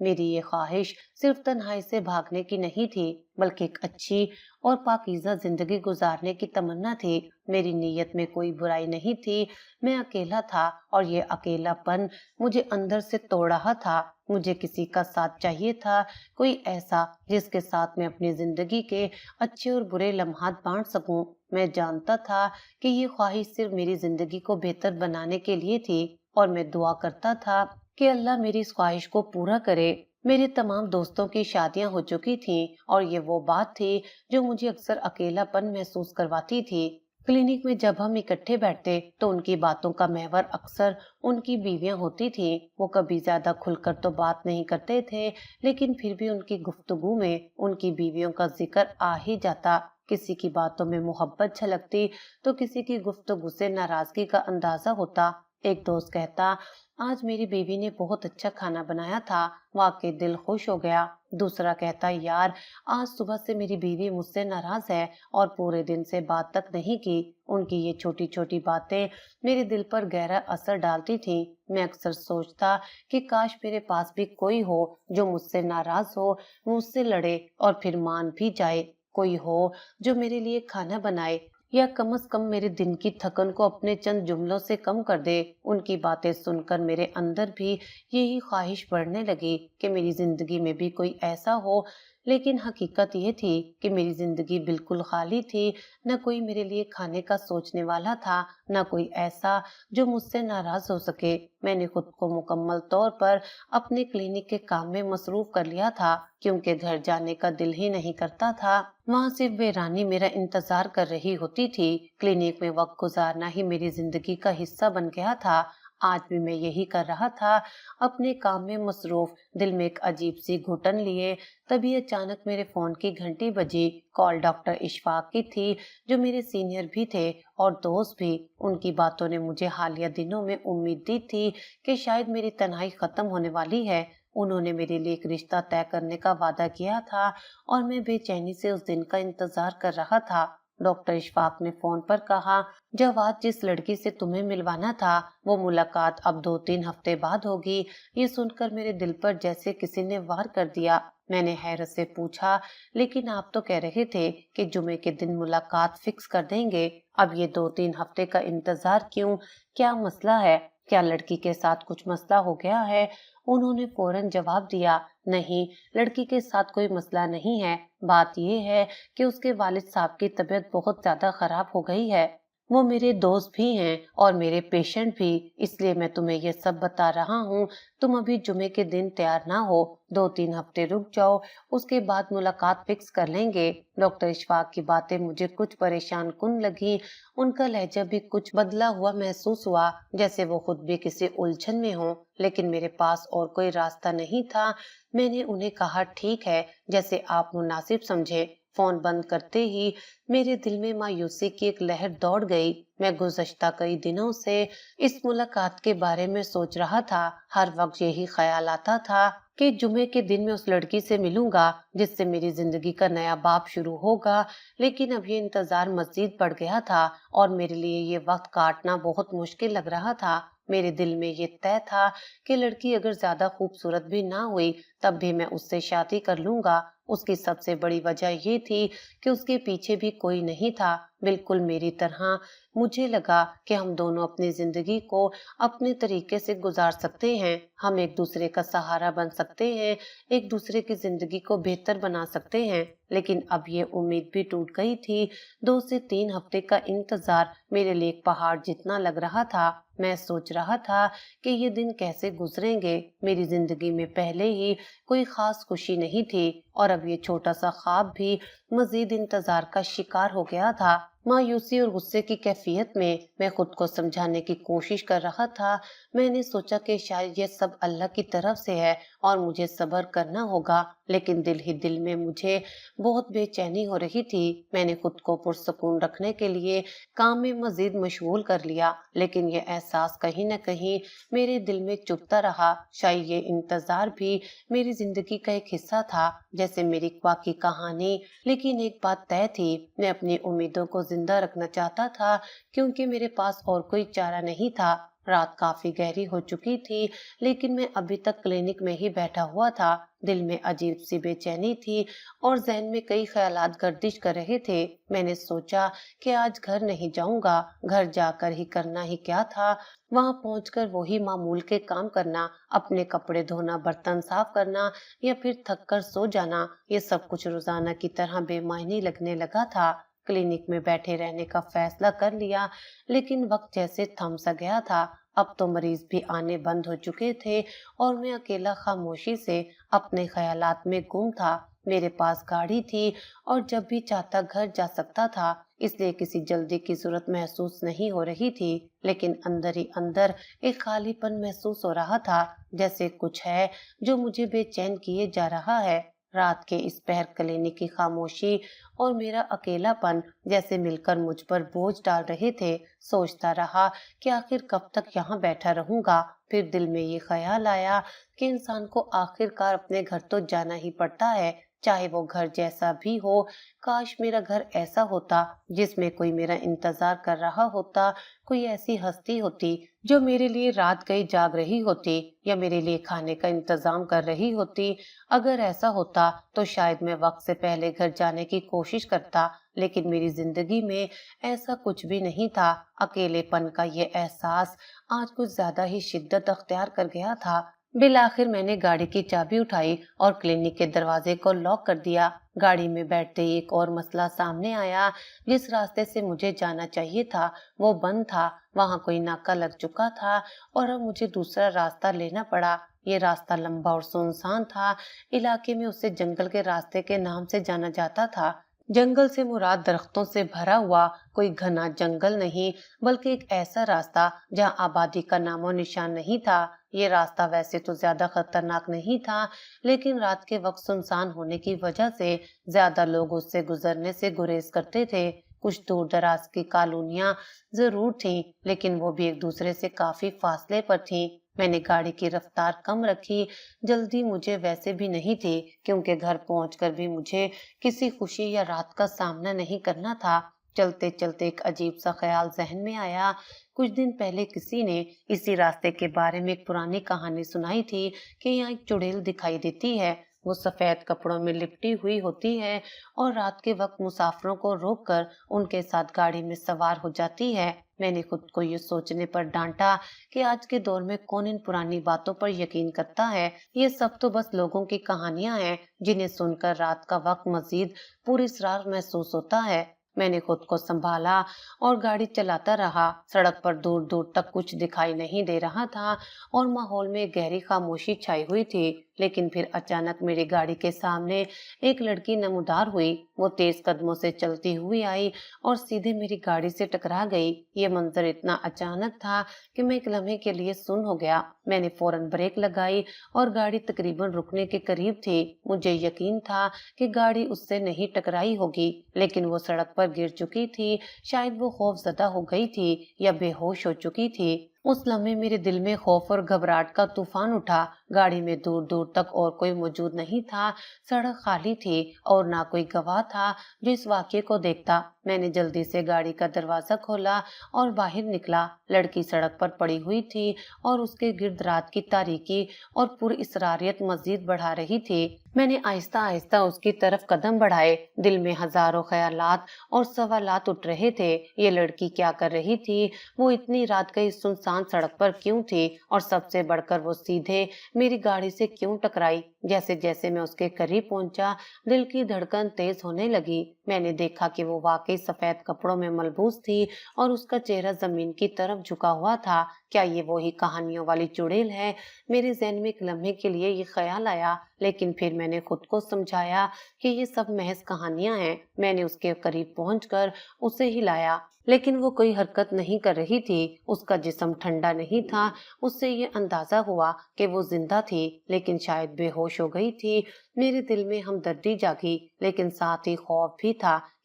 میری یہ خواہش صرف تنہائی سے بھاگنے کی نہیں تھی بلکہ ایک اچھی اور پاکیزہ زندگی گزارنے کی تمنا تھی۔ میری نیت میں کوئی برائی نہیں تھی، میں اکیلا تھا اور یہ اکیلا پن مجھے اندر سے توڑ رہا تھا۔ مجھے کسی کا ساتھ چاہیے تھا، کوئی ایسا جس کے ساتھ میں اپنی زندگی کے اچھے اور برے لمحات بانٹ سکوں۔ میں جانتا تھا کہ یہ خواہش صرف میری زندگی کو بہتر بنانے کے لیے تھی اور میں دعا کرتا تھا کہ اللہ میری اس خواہش کو پورا کرے۔ میرے تمام دوستوں کی شادیاں ہو چکی تھیں اور یہ وہ بات تھی جو مجھے اکثر اکیلا پن محسوس کرواتی تھی۔ کلینک میں جب ہم اکٹھے بیٹھتے تو ان کی باتوں کا محور اکثر ان کی بیویاں ہوتی تھیں۔ وہ کبھی زیادہ کھل کر تو بات نہیں کرتے تھے، لیکن پھر بھی ان کی گفتگو میں ان کی بیویوں کا ذکر آ ہی جاتا۔ کسی کی باتوں میں محبت جھلکتی تو کسی کی گفتگو سے ناراضگی کا اندازہ ہوتا۔ ایک دوست کہتا، آج میری بیوی نے بہت اچھا کھانا بنایا تھا، واقعی دل خوش ہو گیا۔ دوسرا کہتا، یار آج صبح سے میری بیوی مجھ سے ناراض ہے اور پورے دن سے بات تک نہیں کی۔ ان کی یہ چھوٹی چھوٹی باتیں میرے دل پر گہرا اثر ڈالتی تھیں۔ میں اکثر سوچتا کہ کاش میرے پاس بھی کوئی ہو جو مجھ سے ناراض ہو، مجھ سے لڑے اور پھر مان بھی جائے، کوئی ہو جو میرے لیے کھانا بنائے یا کم از کم میرے دن کی تھکن کو اپنے چند جملوں سے کم کر دے۔ ان کی باتیں سن کر میرے اندر بھی یہی خواہش بڑھنے لگی کہ میری زندگی میں بھی کوئی ایسا ہو، لیکن حقیقت یہ تھی کہ میری زندگی بالکل خالی تھی۔ نہ کوئی میرے لیے کھانے کا سوچنے والا تھا، نہ کوئی ایسا جو مجھ سے ناراض ہو سکے۔ میں نے خود کو مکمل طور پر اپنے کلینک کے کام میں مصروف کر لیا تھا کیونکہ گھر جانے کا دل ہی نہیں کرتا تھا۔ وہاں صرف ویرانی میرا انتظار کر رہی ہوتی تھی۔ کلینک میں وقت گزارنا ہی میری زندگی کا حصہ بن گیا تھا۔ آج بھی میں یہی کر رہا تھا، اپنے کام میں مصروف، دل میں ایک عجیب سی گھٹن لیے۔ تبھی اچانک میرے فون کی گھنٹی بجی۔ کال ڈاکٹر اشفاق کی تھی، جو میرے سینئر بھی تھے اور دوست بھی۔ ان کی باتوں نے مجھے حالیہ دنوں میں امید دی تھی کہ شاید میری تنہائی ختم ہونے والی ہے۔ انہوں نے میرے لیے ایک رشتہ طے کرنے کا وعدہ کیا تھا اور میں بے چینی سے اس دن کا انتظار کر رہا تھا۔ ڈاکٹر اشفاق نے فون پر کہا، جواد جس لڑکی سے تمہیں ملوانا تھا وہ ملاقات اب 2-3 ہفتے بعد ہوگی۔ یہ سن کر میرے دل پر جیسے کسی نے وار کر دیا۔ میں نے حیرت سے پوچھا، لیکن آپ تو کہہ رہے تھے کہ جمعے کے دن ملاقات فکس کر دیں گے، اب یہ 2-3 ہفتے کا انتظار کیوں؟ کیا مسئلہ ہے؟ کیا لڑکی کے ساتھ کچھ مسئلہ ہو گیا ہے؟ انہوں نے فوراً جواب دیا، نہیں، لڑکی کے ساتھ کوئی مسئلہ نہیں ہے، بات یہ ہے کہ اس کے والد صاحب کی طبیعت بہت زیادہ خراب ہو گئی ہے۔ وہ میرے دوست بھی ہیں اور میرے پیشنٹ بھی، اس لیے میں تمہیں یہ سب بتا رہا ہوں۔ تم ابھی جمعے کے دن تیار نہ ہو، 2-3 ہفتے رک جاؤ، اس کے بعد ملاقات فکس کر لیں گے۔ ڈاکٹر اشفاق کی باتیں مجھے کچھ پریشان کن لگی۔ ان کا لہجہ بھی کچھ بدلا ہوا محسوس ہوا، جیسے وہ خود بھی کسی الجھن میں ہوں، لیکن میرے پاس اور کوئی راستہ نہیں تھا۔ میں نے انہیں کہا، ٹھیک ہے، جیسے آپ مناسب سمجھے۔ فون بند کرتے ہی میرے دل میں مایوسی کی ایک لہر دوڑ گئی۔ میں گزشتہ کئی دنوں سے اس ملاقات کے بارے میں سوچ رہا تھا۔ ہر وقت یہی خیال آتا تھا کہ جمعے کے دن میں اس لڑکی سے ملوں گا جس سے میری زندگی کا نیا باب شروع ہوگا، لیکن اب یہ انتظار مزید بڑھ گیا تھا اور میرے لیے یہ وقت کاٹنا بہت مشکل لگ رہا تھا۔ میرے دل میں یہ طے تھا کہ لڑکی اگر زیادہ خوبصورت بھی نہ ہوئی تب بھی میں اس سے شادی کر لوں گا۔ اس کی سب سے بڑی وجہ یہ تھی کہ اس کے پیچھے بھی کوئی نہیں تھا، بالکل میری طرح۔ مجھے لگا کہ ہم دونوں اپنی زندگی کو اپنے طریقے سے گزار سکتے ہیں، ہم ایک دوسرے کا سہارا بن سکتے ہیں، ایک دوسرے کی زندگی کو بہتر بنا سکتے ہیں۔ لیکن اب یہ امید بھی ٹوٹ گئی تھی۔ 2 سے 3 ہفتے کا انتظار میرے لیے ایک پہاڑ جتنا لگ رہا تھا۔ میں سوچ رہا تھا کہ یہ دن کیسے گزریں گے۔ میری زندگی میں پہلے ہی کوئی خاص خوشی نہیں تھی اور اب یہ چھوٹا سا خواب بھی مزید انتظار کا شکار ہو گیا تھا۔ مایوسی اور غصے کی کیفیت میں خود کو سمجھانے کی کوشش کر رہا تھا۔ میں نے سوچا کہ شاید یہ سب اللہ کی طرف سے ہے اور مجھے صبر کرنا ہوگا، لیکن دل ہی دل میں مجھے بہت بے چینی ہو رہی تھی۔ میں نے خود کو پرسکون رکھنے کے لیے کام میں مزید مشغول کر لیا، لیکن یہ احساس کہیں نہ کہیں میرے دل میں چبھتا رہا، شاید یہ انتظار بھی میری زندگی کا ایک حصہ تھا، جیسے میری واقعی کہانی۔ لیکن ایک بات طے تھی، میں اپنی امیدوں کو زندہ رکھنا چاہتا تھا کیونکہ میرے پاس اور کوئی چارہ نہیں تھا۔ رات کافی گہری ہو چکی تھی، لیکن میں ابھی تک کلینک میں ہی بیٹھا ہوا تھا۔ دل میں عجیب سی بے چینی تھی اور ذہن میں کئی خیالات گردش کر رہے تھے۔ میں نے سوچا کہ آج گھر نہیں جاؤں گا، گھر جا کر ہی کرنا ہی کیا تھا، وہاں پہنچ کر وہی معمول کے کام کرنا، اپنے کپڑے دھونا، برتن صاف کرنا یا پھر تھک کر سو جانا، یہ سب کچھ روزانہ کی طرح بے معنی لگنے لگا تھا۔ کلینک میں بیٹھے رہنے کا فیصلہ کر لیا، لیکن وقت جیسے تھم سا گیا تھا۔ اب تو مریض بھی آنے بند ہو چکے تھے اور میں اکیلا خاموشی سے اپنے خیالات میں گم تھا۔ میرے پاس گاڑی تھی اور جب بھی چاہتا گھر جا سکتا تھا، اس لیے کسی جلدی کی ضرورت محسوس نہیں ہو رہی تھی، لیکن اندر ہی اندر ایک خالی پن محسوس ہو رہا تھا، جیسے کچھ ہے جو مجھے بے چین کیے جا رہا ہے۔ رات کے اس پہر کلینک کی خاموشی اور میرا اکیلا پن جیسے مل کر مجھ پر بوجھ ڈال رہے تھے۔ سوچتا رہا کہ آخر کب تک یہاں بیٹھا رہوں گا۔ پھر دل میں یہ خیال آیا کہ انسان کو آخر کار اپنے گھر تو جانا ہی پڑتا ہے، چاہے وہ گھر جیسا بھی ہو۔ کاش میرا گھر ایسا ہوتا جس میں کوئی میرا انتظار کر رہا ہوتا، کوئی ایسی ہستی ہوتی جو میرے لیے رات گئی جاگ رہی ہوتی یا میرے لیے کھانے کا انتظام کر رہی ہوتی۔ اگر ایسا ہوتا تو شاید میں وقت سے پہلے گھر جانے کی کوشش کرتا، لیکن میری زندگی میں ایسا کچھ بھی نہیں تھا۔ اکیلے پن کا یہ احساس آج کچھ زیادہ ہی شدت اختیار کر گیا تھا۔ بالآخر میں نے گاڑی کی چابی اٹھائی اور کلینک کے دروازے کو لاک کر دیا۔ گاڑی میں بیٹھتے ہی ایک اور مسئلہ سامنے آیا۔ جس راستے سے مجھے جانا چاہیے تھا وہ بند تھا، وہاں کوئی ناکہ لگ چکا تھا اور اب مجھے دوسرا راستہ لینا پڑا۔ یہ راستہ لمبا اور سنسان تھا، علاقے میں اسے جنگل کے راستے کے نام سے جانا جاتا تھا۔ جنگل سے مراد درختوں سے بھرا ہوا کوئی گھنا جنگل نہیں، بلکہ ایک ایسا راستہ جہاں آبادی کا نام و نشان نہیں تھا۔ یہ راستہ ویسے تو زیادہ خطرناک نہیں تھا، لیکن رات کے وقت سنسان ہونے کی وجہ سے زیادہ لوگ اس سے گزرنے سے گریز کرتے تھے۔ کچھ دور دراز کی کالونیاں ضرور تھیں، لیکن وہ بھی ایک دوسرے سے کافی فاصلے پر تھیں۔ میں نے گاڑی کی رفتار کم رکھی، جلدی مجھے ویسے بھی نہیں تھی، کیونکہ گھر پہنچ کر بھی مجھے کسی خوشی یا رات کا سامنا نہیں کرنا تھا۔ چلتے چلتے ایک عجیب سا خیال ذہن میں آیا۔ کچھ دن پہلے کسی نے اسی راستے کے بارے میں ایک پرانی کہانی سنائی تھی کہ یہاں ایک چڑیل دکھائی دیتی ہے، وہ سفید کپڑوں میں لپٹی ہوئی ہوتی ہے اور رات کے وقت مسافروں کو روک کر ان کے ساتھ گاڑی میں سوار ہو جاتی ہے۔ میں نے خود کو یہ سوچنے پر ڈانٹا کہ آج کے دور میں کون ان پرانی باتوں پر یقین کرتا ہے، یہ سب تو بس لوگوں کی کہانیاں ہیں جنہیں سن کر رات کا وقت مزید پراسرار محسوس ہوتا ہے۔ میں نے خود کو سنبھالا اور گاڑی چلاتا رہا۔ سڑک پر دور دور تک کچھ دکھائی نہیں دے رہا تھا اور ماحول میں گہری خاموشی چھائی ہوئی تھی، لیکن پھر اچانک میری گاڑی کے سامنے ایک لڑکی نمودار ہوئی۔ وہ تیز قدموں سے چلتی ہوئی آئی اور سیدھے میری گاڑی سے ٹکرا گئی۔ یہ منظر اتنا اچانک تھا کہ میں ایک لمحے کے لیے سن ہو گیا۔ میں نے فوراً بریک لگائی اور گاڑی تقریباً رکنے کے قریب تھی۔ مجھے یقین تھا کہ گاڑی اس سے نہیں ٹکرائی ہوگی، لیکن وہ سڑک پر گر چکی تھی۔ شاید وہ خوف زدہ ہو گئی تھی یا بے ہوش ہو چکی تھی۔ اس لمحے میرے دل میں خوف اور گھبراہٹ کا طوفان اٹھا۔ گاڑی میں دور دور تک اور کوئی موجود نہیں تھا، سڑک خالی تھی اور نہ کوئی گواہ تھا جو اس واقعے کو دیکھتا۔ میں نے جلدی سے گاڑی کا دروازہ کھولا اور باہر نکلا۔ لڑکی سڑک پر پڑی ہوئی تھی اور اس کے گرد رات کی تاریکی اور پر اسراریت مزید بڑھا رہی تھی۔ میں نے آہستہ آہستہ اس کی طرف قدم بڑھائے۔ دل میں ہزاروں خیالات اور سوالات اٹھ رہے تھے۔ یہ لڑکی کیا کر رہی تھی؟ وہ اتنی رات گئی سنسان سڑک پر کیوں تھی؟ اور سب سے بڑھ کر وہ سیدھے میری گاڑی سے کیوں ٹکرائی؟ جیسے جیسے میں اس کے قریب پہنچا، دل کی دھڑکن تیز ہونے لگی۔ میں نے دیکھا کہ وہ واقعی سفید کپڑوں میں ملبوس تھی اور اس کا چہرہ زمین کی طرف جھکا ہوا تھا۔ کیا یہ وہی کہانیوں والی چڑیل ہے؟ میرے ذہن میں ایک لمحے کے لیے یہ خیال آیا، لیکن پھر میں نے خود کو سمجھایا کہ یہ سب محض کہانیاں ہیں۔ میں نے اس کے قریب پہنچ کر اسے ہلایا، لیکن وہ کوئی حرکت نہیں کر رہی تھی۔ اس کا جسم ٹھنڈا نہیں تھا۔ اس سے یہ اندازہ ہوا کہ وہ زندہ تھی، لیکن شاید بے ہوش ہو گئی تھی۔ میرے دل میں ہمدردی جاگی، لیکن ساتھ ہی خوف بھی تھا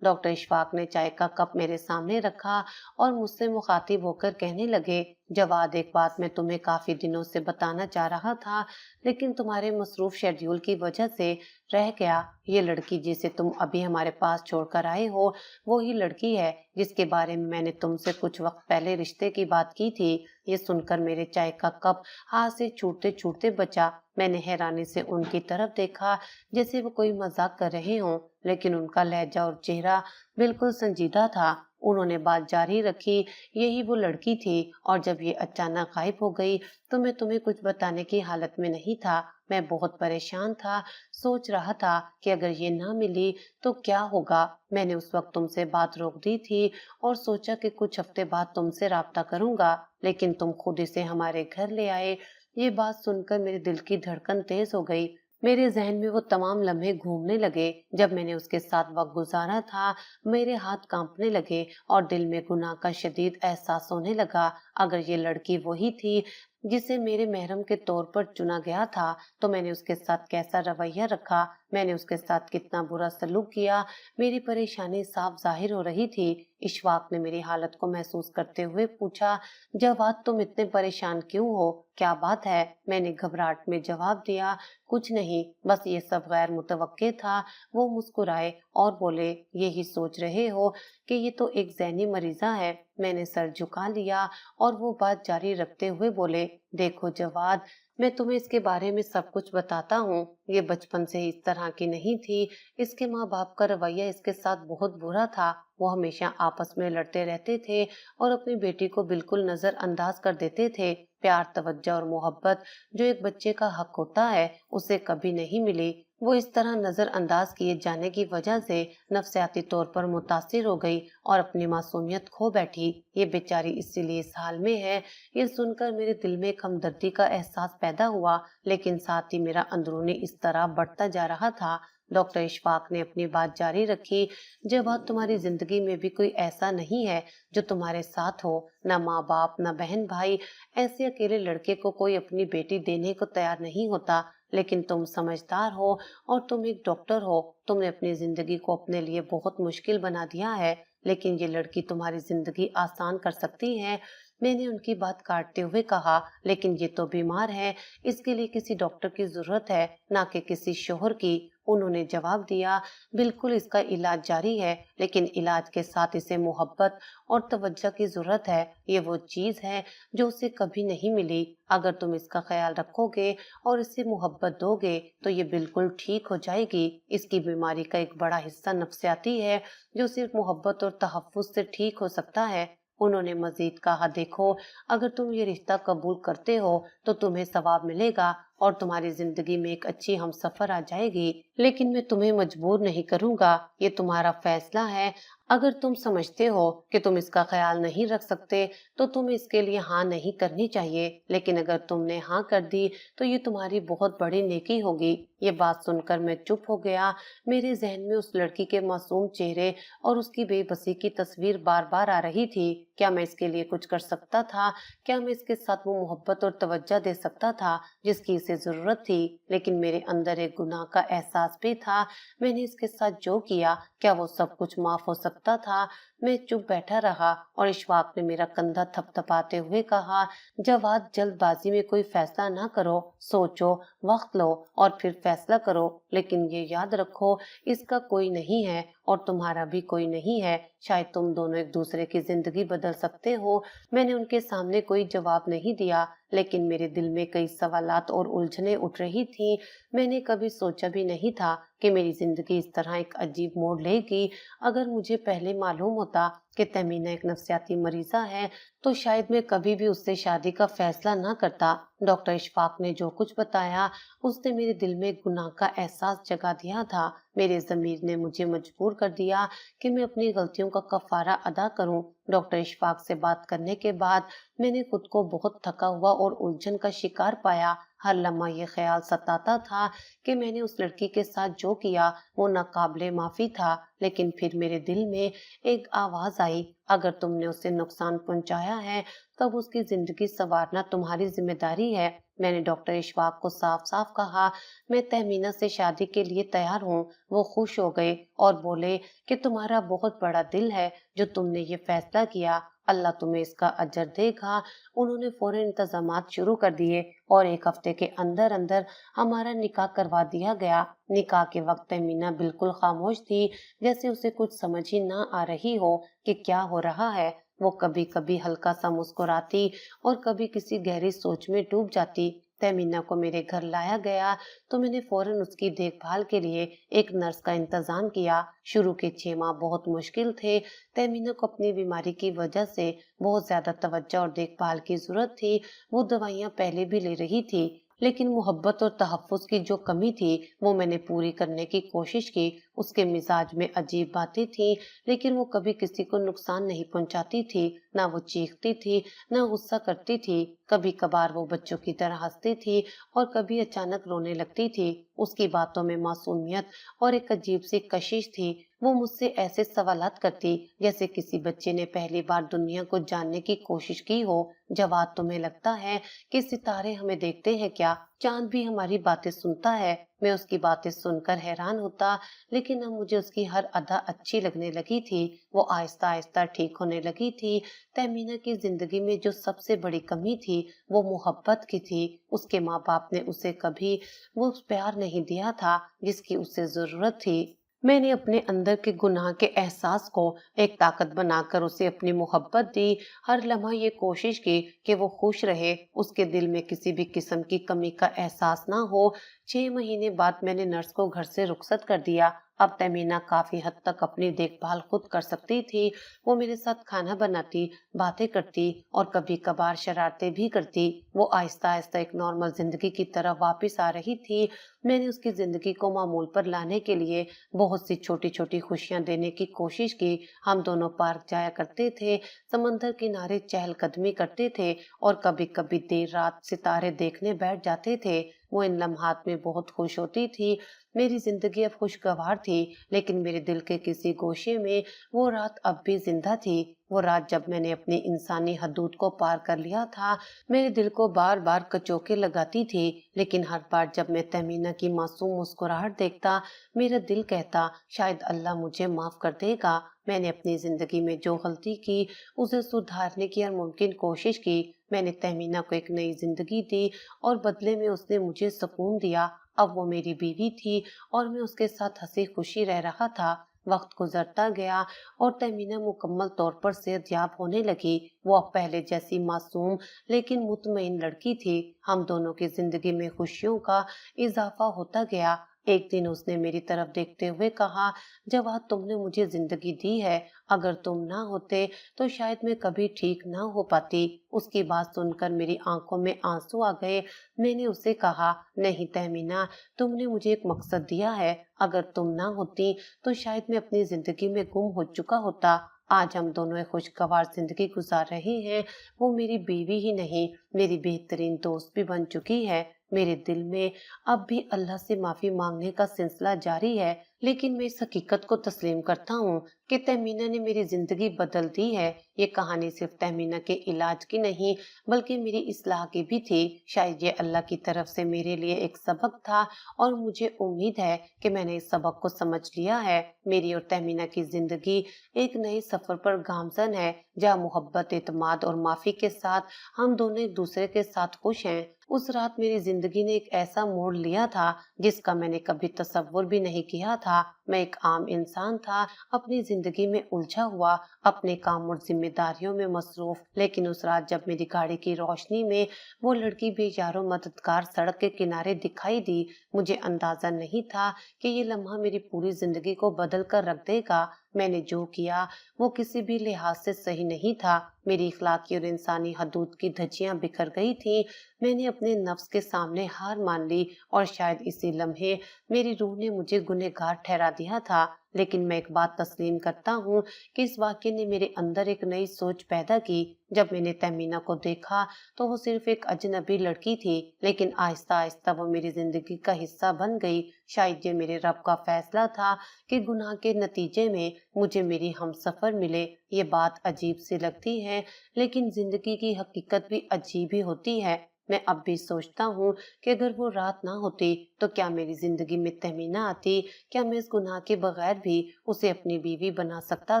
ڈاکٹر اشفاق نے چائے کا کپ میرے سامنے رکھا اور مجھ سے مخاطب ہو کر کہنے لگے، جواد، ایک بات میں تمہیں کافی دنوں سے بتانا چاہ رہا تھا، لیکن تمہارے مصروف شیڈیول کی وجہ سے رہ گیا۔ یہ لڑکی جسے تم ابھی ہمارے پاس چھوڑ کر آئے ہو، وہی لڑکی ہے جس کے بارے میں نے تم سے کچھ وقت پہلے رشتے کی بات کی تھی۔ یہ سن کر میرے چائے کا کپ ہاتھ سے چھوٹتے چھوٹتے بچا۔ میں نے حیرانی سے ان کی طرف دیکھا جیسے وہ کوئی مذاق کر رہے ہوں، لیکن ان کا لہجہ اور چہرہ بالکل سنجیدہ تھا۔ انہوں نے بات جاری رکھی، یہی وہ لڑکی تھی، اور جب یہ اچانک غائب ہو گئی تو میں تمہیں کچھ بتانے کی حالت میں نہیں تھا۔ میں بہت پریشان تھا، سوچ رہا تھا کہ اگر یہ نہ ملی تو کیا ہوگا۔ میں نے اس وقت تم سے بات روک دی تھی اور سوچا کہ کچھ ہفتے بعد تم سے رابطہ کروں گا، لیکن تم خود اسے ہمارے گھر لے آئے۔ یہ بات سن کر میرے دل کی دھڑکن تیز ہو گئی۔ میرے ذہن میں وہ تمام لمحے گھومنے لگے جب میں نے اس کے ساتھ وقت گزارا تھا۔ میرے ہاتھ کانپنے لگے اور دل میں گناہ کا شدید احساس ہونے لگا۔ اگر یہ لڑکی وہی تھی جسے میرے محرم کے طور پر چنا گیا تھا تو میں نے اس کے ساتھ کیسا رویہ رکھا، میں نے اس کے ساتھ کتنا برا سلوک کیا۔ میری پریشانی صاف ظاہر ہو رہی تھی۔ اشفاق نے میری حالت کو محسوس کرتے ہوئے پوچھا، جواد، تم اتنے پریشان کیوں ہو؟ کیا بات ہے؟ میں نے گھبراہٹ میں جواب دیا، کچھ نہیں، بس یہ سب غیر متوقع تھا۔ وہ مسکرائے اور بولے، یہی سوچ رہے ہو کہ یہ تو ایک ذہنی مریضہ ہے؟ میں نے سر جھکا لیا اور وہ بات جاری رکھتے ہوئے بولے، دیکھو جواد، میں تمہیں اس کے بارے میں سب کچھ بتاتا ہوں۔ یہ بچپن سے ہی اس طرح کی نہیں تھی۔ اس کے ماں باپ کا رویہ اس کے ساتھ بہت برا تھا۔ وہ ہمیشہ آپس میں لڑتے رہتے تھے اور اپنی بیٹی کو بالکل نظر انداز کر دیتے تھے۔ پیار، توجہ اور محبت جو ایک بچے کا حق ہوتا ہے، اسے کبھی نہیں ملی۔ وہ اس طرح نظر انداز کیے جانے کی وجہ سے نفسیاتی طور پر متاثر ہو گئی اور اپنی معصومیت کھو بیٹھی۔ یہ بیچاری اسی لیے اس حال میں ہے۔ یہ سن کر میرے دل میں ایک ہمدردی کا احساس پیدا ہوا، لیکن ساتھ ہی میرا اندرونی اضطراب بڑھتا جا رہا تھا۔ ڈاکٹر اشفاق نے اپنی بات جاری رکھی، جواد، تمہاری زندگی میں بھی کوئی ایسا نہیں ہے جو تمہارے ساتھ ہو، نہ ماں باپ، نہ بہن بھائی۔ ایسے اکیلے لڑکے کو کوئی اپنی بیٹی دینے کو تیار نہیں ہوتا، لیکن تم سمجھدار ہو اور تم ایک ڈاکٹر ہو۔ تم نے اپنی زندگی کو اپنے لیے بہت مشکل بنا دیا ہے، لیکن یہ لڑکی تمہاری زندگی آسان کر سکتی ہے۔ میں نے ان کی بات کاٹتے ہوئے کہا، لیکن یہ تو بیمار ہے، اس کے لیے کسی ڈاکٹر کی ضرورت ہے، نہ کہ کسی شوہر کی۔ انہوں نے جواب دیا، بالکل، اس کا علاج جاری ہے، لیکن علاج کے ساتھ اسے محبت اور توجہ کی ضرورت ہے۔ یہ وہ چیز ہے جو اسے کبھی نہیں ملی۔ اگر تم اس کا خیال رکھو گے اور اسے محبت دو گے تو یہ بالکل ٹھیک ہو جائے گی۔ اس کی بیماری کا ایک بڑا حصہ نفسیاتی ہے جو صرف محبت اور تحفظ سے ٹھیک ہو سکتا ہے۔ انہوں نے مزید کہا، دیکھو، اگر تم یہ رشتہ قبول کرتے ہو تو تمہیں ثواب ملے گا اور تمہاری زندگی میں ایک اچھی ہم سفر آ جائے گی، لیکن میں تمہیں مجبور نہیں کروں گا، یہ تمہارا فیصلہ ہے۔ اگر تم سمجھتے ہو کہ تم اس کا خیال نہیں رکھ سکتے تو تمہیں اس کے لیے ہاں نہیں کرنی چاہیے، لیکن اگر تم نے ہاں کر دی تو یہ تمہاری بہت بڑی نیکی ہوگی۔ یہ بات سن کر میں چپ ہو گیا۔ میرے ذہن میں اس لڑکی کے معصوم چہرے اور اس کی بے بسی کی تصویر بار بار آ رہی تھی۔ کیا میں اس کے لیے کچھ کر سکتا تھا؟ کیا میں اس کے ساتھ وہ محبت اور توجہ دے سکتا تھا جس کی اسے ضرورت تھی؟ لیکن میرے اندر ایک گناہ کا احساس بھی تھا۔ میں نے اس کے ساتھ جو کیا، کیا وہ سب کچھ معاف ہو سکتا تھا؟ میں چپ بیٹھا رہا اور اشفاق نے میرا کندھا تھپ تھپاتے ہوئے کہا، جواد، جلد بازی میں کوئی فیصلہ نہ کرو، سوچو، وقت لو اور پھر فیصلہ کرو، لیکن یہ یاد رکھو، اس کا کوئی نہیں ہے اور تمہارا بھی کوئی نہیں ہے۔ شاید تم دونوں ایک دوسرے کی زندگی بدل سکتے ہو۔ میں نے ان کے سامنے کوئی جواب نہیں دیا، لیکن میرے دل میں کئی سوالات اور الجھنیں اٹھ رہی تھیں۔ میں نے کبھی سوچا بھی نہیں تھا کہ میری زندگی اس طرح ایک عجیب موڑ لے گی۔ اگر مجھے پہلے معلوم ہوتا کہ تہمینہ ایک نفسیاتی مریضہ ہے تو شاید میں کبھی بھی اس سے شادی کا فیصلہ نہ کرتا۔ ڈاکٹر اشفاق نے جو کچھ بتایا اس نے میرے دل میں گناہ کا احساس جگا دیا تھا۔ میرے ضمیر نے مجھے مجبور کر دیا کہ میں اپنی غلطیوں کا کفارہ ادا کروں۔ ڈاکٹر اشفاق سے بات کرنے کے بعد میں نے خود کو بہت تھکا ہوا اور الجھن کا شکار پایا۔ ہر لمحہ یہ خیال ستاتا تھا کہ میں نے اس لڑکی کے ساتھ جو کیا وہ ناقابل معافی تھا، لیکن پھر میرے دل میں ایک آواز آئی، اگر تم نے اسے نقصان پہنچایا ہے تب اس کی زندگی سنوارنا تمہاری ذمہ داری ہے۔ میں نے ڈاکٹر اشفاق کو صاف صاف کہا، میں تہمینہ سے شادی کے لیے تیار ہوں۔ وہ خوش ہو گئے اور بولے کہ تمہارا بہت بڑا دل ہے جو تم نے یہ فیصلہ کیا، اللہ تمہیں اس کا اجر دے گا۔ انہوں نے فوراً انتظامات شروع کر دیے اور ایک ہفتے کے اندر اندر ہمارا نکاح کروا دیا گیا۔ نکاح کے وقت تہمینہ بالکل خاموش تھی، جیسے اسے کچھ سمجھ ہی نہ آ رہی ہو کہ کیا ہو رہا ہے۔ وہ کبھی کبھی ہلکا سا مسکراتی اور کبھی کسی گہری سوچ میں ڈوب جاتی۔ تہمینہ کو میرے گھر لایا گیا تو میں نے فوراً اس کی دیکھ بھال کے لیے ایک نرس کا انتظام کیا۔ شروع کے 6 ماہ بہت مشکل تھے۔ تہمینہ کو اپنی بیماری کی وجہ سے بہت زیادہ توجہ اور دیکھ بھال کی ضرورت تھی۔ وہ دوائیاں پہلے بھی لے رہی تھی، لیکن محبت اور تحفظ کی جو کمی تھی وہ میں نے پوری کرنے کی کوشش کی۔ اس کے مزاج میں عجیب باتیں تھیں، لیکن وہ کبھی کسی کو نقصان نہیں پہنچاتی تھی، نہ وہ چیختی تھی نہ غصہ کرتی تھی۔ کبھی کبھار وہ بچوں کی طرح ہنستی تھی اور کبھی اچانک رونے لگتی تھی۔ اس کی باتوں میں معصومیت اور ایک عجیب سی کشش تھی۔ وہ مجھ سے ایسے سوالات کرتی جیسے کسی بچے نے پہلی بار دنیا کو جاننے کی کوشش کی ہو۔ جواد، تمہیں لگتا ہے کہ ستارے ہمیں دیکھتے ہیں کیا؟ چاند بھی ہماری باتیں سنتا ہے؟ میں اس کی باتیں سن کر حیران ہوتا، لیکن اب مجھے اس کی ہر ادا اچھی لگنے لگی تھی۔ وہ آہستہ آہستہ ٹھیک ہونے لگی تھی۔ تہمینہ کی زندگی میں جو سب سے بڑی کمی تھی وہ محبت کی تھی۔ اس کے ماں باپ نے اسے کبھی وہ پیار نہیں دیا تھا جس کی اسے ضرورت تھی۔ میں نے اپنے اندر کے گناہ کے احساس کو ایک طاقت بنا کر اسے اپنی محبت دی۔ ہر لمحہ یہ کوشش کی کہ وہ خوش رہے، اس کے دل میں کسی بھی قسم کی کمی کا احساس نہ ہو۔ 6 مہینے بعد میں نے نرس کو گھر سے رخصت کر دیا۔ اب تہمینہ کافی حد تک اپنی دیکھ بھال خود کر سکتی تھی۔ وہ میرے ساتھ کھانا بناتی، باتیں کرتی اور کبھی کبھار شرارتیں بھی کرتی۔ وہ آہستہ آہستہ ایک نارمل زندگی کی طرح واپس آ رہی تھی۔ میں نے اس کی زندگی کو معمول پر لانے کے لیے بہت سی چھوٹی چھوٹی خوشیاں دینے کی کوشش کی۔ ہم دونوں پارک جایا کرتے تھے، سمندر کنارے چہل قدمی کرتے تھے اور کبھی کبھی دیر رات ستارے دیکھنے بیٹھ جاتے تھے۔ وہ ان لمحات میں بہت خوش ہوتی تھی۔ میری زندگی اب خوشگوار تھی، لیکن میرے دل کے کسی گوشے میں وہ رات اب بھی زندہ تھی۔ وہ رات جب میں نے اپنی انسانی حدود کو پار کر لیا تھا، میرے دل کو بار بار کچوکے لگاتی تھی، لیکن ہر بار جب میں تہمینہ کی معصوم مسکراہٹ دیکھتا، میرا دل کہتا شاید اللہ مجھے معاف کر دے گا۔ میں نے اپنی زندگی میں جو غلطی کی اسے سدھارنے کی ہر ممکن کوشش کی۔ میں نے تہمینہ کو ایک نئی زندگی دی اور بدلے میں اس نے مجھے سکون دیا۔ اب وہ میری بیوی تھی اور میں اس کے ساتھ ہنسی خوشی رہ رہا تھا۔ وقت گزرتا گیا اور تہمینہ مکمل طور پر صحت یاب ہونے لگی۔ وہ اب پہلے جیسی معصوم لیکن مطمئن لڑکی تھی۔ ہم دونوں کی زندگی میں خوشیوں کا اضافہ ہوتا گیا۔ ایک دن اس نے میری طرف دیکھتے ہوئے کہا، جواد، تم نے مجھے زندگی دی ہے، اگر تم نہ ہوتے تو شاید میں کبھی ٹھیک نہ ہو پاتی۔ اس کی بات سن کر میری آنکھوں میں آنسو آ گئے۔ میں نے اسے کہا، نہیں تہمینہ، تم نے مجھے ایک مقصد دیا ہے، اگر تم نہ ہوتی تو شاید میں اپنی زندگی میں گم ہو چکا ہوتا۔ آج ہم دونوں ایک خوشگوار زندگی گزار رہے ہیں۔ وہ میری بیوی ہی نہیں، میری بہترین دوست بھی بن چکی ہے۔ میرے دل میں اب بھی اللہ سے معافی مانگنے کا سلسلہ جاری ہے، لیکن میں اس حقیقت کو تسلیم کرتا ہوں کہ تہمینہ نے میری زندگی بدل دی ہے۔ یہ کہانی صرف تہمینہ کے علاج کی نہیں بلکہ میری اصلاح کی بھی تھی۔ شاید یہ اللہ کی طرف سے میرے لیے ایک سبق تھا اور مجھے امید ہے کہ میں نے اس سبق کو سمجھ لیا ہے۔ میری اور تہمینہ کی زندگی ایک نئے سفر پر گامزن ہے، جہاں محبت، اعتماد اور معافی کے ساتھ ہم دونوں ایک دوسرے کے ساتھ خوش ہیں۔ اس رات میری زندگی نے ایک ایسا موڑ لیا تھا جس کا میں نے کبھی تصور بھی نہیں کیا تھا۔ میں ایک عام انسان تھا، اپنی زندگی میں الجھا ہوا، اپنے کام اور ذمہ داریوں میں مصروف، لیکن اس رات جب میری گاڑی کی روشنی میں وہ لڑکی بے یار و مددگار سڑک کے کنارے دکھائی دی، مجھے اندازہ نہیں تھا کہ یہ لمحہ میری پوری زندگی کو بدل کر رکھ دے گا۔ میں نے جو کیا وہ کسی بھی لحاظ سے صحیح نہیں تھا۔ میری اخلاقی اور انسانی حدود کی دھجیاں بکھر گئی تھیں۔ میں نے اپنے نفس کے سامنے ہار مان لی اور شاید اسی لمحے میری روح نے مجھے گنہگار ٹھہرا دیا تھا۔ لیکن میں ایک بات تسلیم کرتا ہوں کہ اس واقعے نے میرے اندر ایک نئی سوچ پیدا کی۔ جب میں نے تہمینہ کو دیکھا تو وہ صرف ایک اجنبی لڑکی تھی، لیکن آہستہ آہستہ وہ میری زندگی کا حصہ بن گئی۔ شاید یہ میرے رب کا فیصلہ تھا کہ گناہ کے نتیجے میں مجھے میری ہم سفر ملے۔ یہ بات عجیب سی لگتی ہے، لیکن زندگی کی حقیقت بھی عجیب ہی ہوتی ہے۔ میں اب بھی سوچتا ہوں کہ اگر وہ رات نہ ہوتی تو کیا میری زندگی میں تہمینہ آتی؟ کیا میں اس گناہ کے بغیر بھی اسے اپنی بیوی بنا سکتا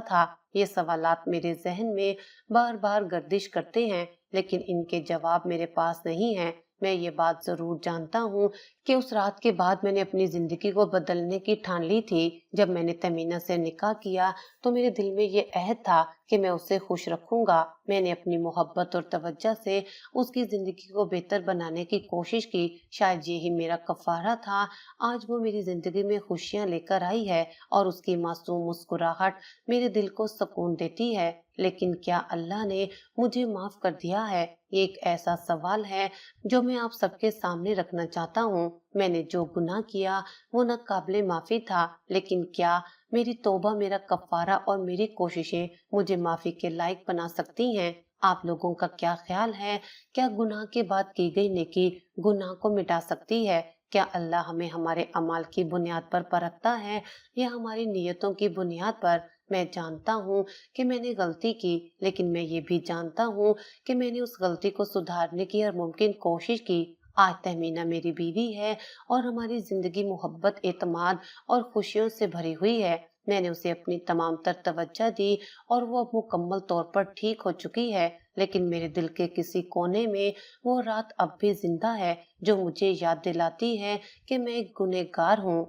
تھا؟ یہ سوالات میرے ذہن میں بار بار گردش کرتے ہیں، لیکن ان کے جواب میرے پاس نہیں ہیں۔ میں یہ بات ضرور جانتا ہوں کہ اس رات کے بعد میں نے اپنی زندگی کو بدلنے کی ٹھان لی تھی۔ جب میں نے تہمینہ سے نکاح کیا تو میرے دل میں یہ عہد تھا کہ میں اسے خوش رکھوں گا۔ میں نے اپنی محبت اور توجہ سے اس کی زندگی کو بہتر بنانے کی کوشش کی۔ شاید یہی میرا کفارہ تھا۔ آج وہ میری زندگی میں خوشیاں لے کر آئی ہے اور اس کی معصوم مسکراہٹ میرے دل کو سکون دیتی ہے۔ لیکن کیا اللہ نے مجھے معاف کر دیا ہے؟ یہ ایک ایسا سوال ہے جو میں آپ سب کے سامنے رکھنا چاہتا ہوں۔ میں نے جو گناہ کیا وہ ناقابل معافی تھا، لیکن کیا میری توبہ، میرا کفارہ اور میری کوششیں مجھے معافی کے لائق بنا سکتی ہیں؟ آپ لوگوں کا کیا خیال ہے؟ کیا گناہ کے بعد کی گئی نیکی گناہ کو مٹا سکتی ہے؟ کیا اللہ ہمیں ہمارے اعمال کی بنیاد پر پرکھتا ہے یا ہماری نیتوں کی بنیاد پر؟ میں جانتا ہوں کہ میں نے غلطی کی، لیکن میں یہ بھی جانتا ہوں کہ میں نے اس غلطی کو سدھارنے کی ہر ممکن کوشش کی۔ آج تہمینہ میری بیوی ہے اور ہماری زندگی محبت، اعتماد اور خوشیوں سے بھری ہوئی ہے۔ میں نے اسے اپنی تمام تر توجہ دی اور وہ اب مکمل طور پر ٹھیک ہو چکی ہے، لیکن میرے دل کے کسی کونے میں وہ رات اب بھی زندہ ہے جو مجھے یاد دلاتی ہے کہ میں ایک گنہگار ہوں۔